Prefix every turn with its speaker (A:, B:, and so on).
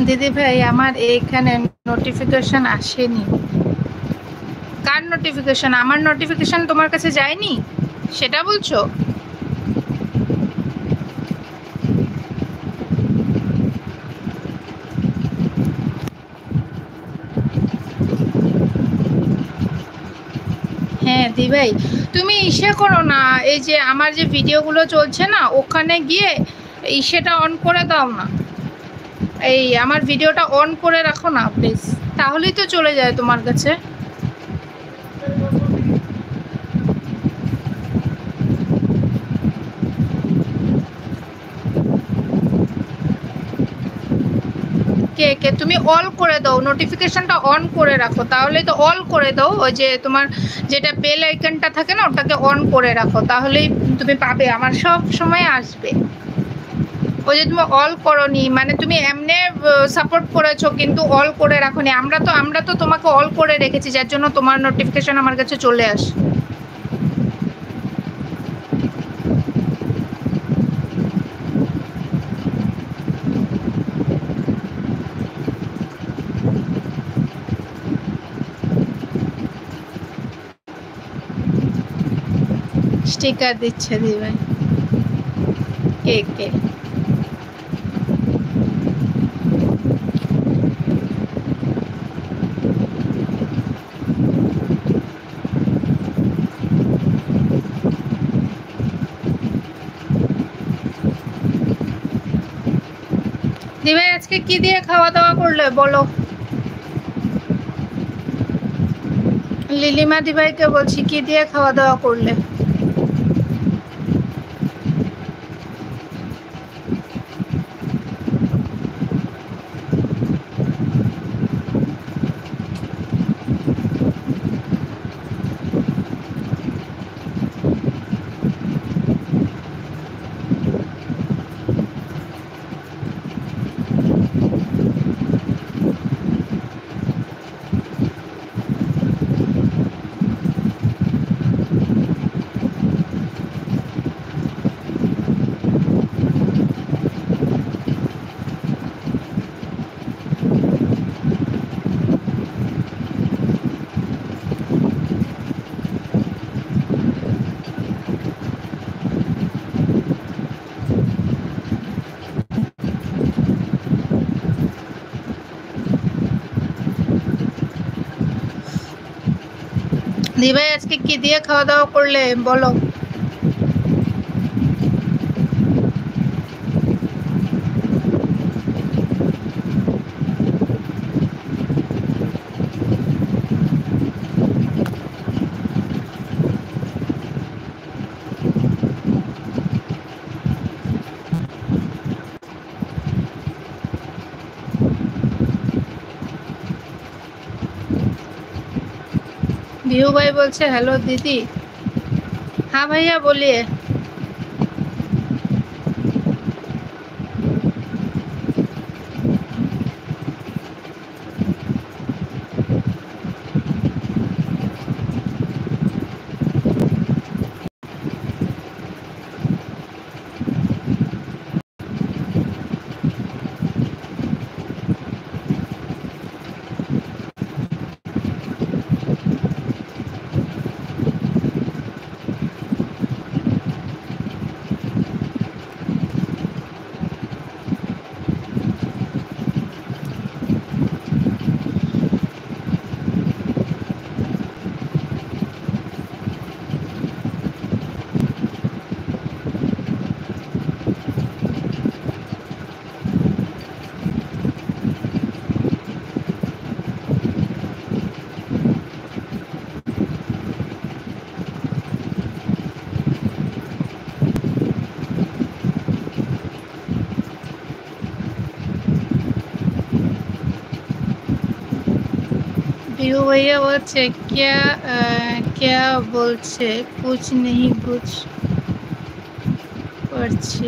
A: দিদি ভাই আমার এখানে নোটিফিকেশন আসেনি। কার নোটিফিকেশন? আমার নোটিফিকেশন তোমার কাছে যায়নি সেটা বলছো? হ্যাঁ দি ভাই, তুমি ইসে করো না, এই যে আমার যে ভিডিওগুলো চলছে না ওখানে গিয়ে ইসেটা অন করে দাও না, এই আমার ভিডিওটা অন করে রাখো না প্লিজ, তাহলেই তো চলে যায় তোমার কাছে। কে কে তুমি অল করে দাও, নোটিফিকেশনটা অন করে রাখো, তাহলেই তো অল করে দাও, ওই যে তোমার যেটা বেল আইকনটা থাকে না ওটাকে অন করে রাখো, তাহলেই তুমি পাবে, আমার সব সময় আসবে। ওই যে তুমি অল করনি, মানে তুমি এমনি সাপোর্ট করেছো কিন্তু অল করে রাখোনি, আমরা তো তোমাকে অল করে রেখেছি যার জন্য তোমার নোটিফিকেশন আমার কাছে চলে আসে। স্টিকার দিচ্ছে দিবে কে কে? দিবে আজকে কি দিয়ে খাওয়া দাওয়া করলে বলো? লিলিমা দিভাইকে বলছি কি দিয়ে খাওয়া দাওয়া করলে? দিভাই আজকে কি দিয়ে খাওয়া দাওয়া করলে বলো? বিহু ভাই বলছে হ্যালো দিদি। হ্যাঁ ভাইয়া বলিए। बिहू भैया बोलছে क्या क्या बोलছে कुछ नहीं বুঝ পারছি।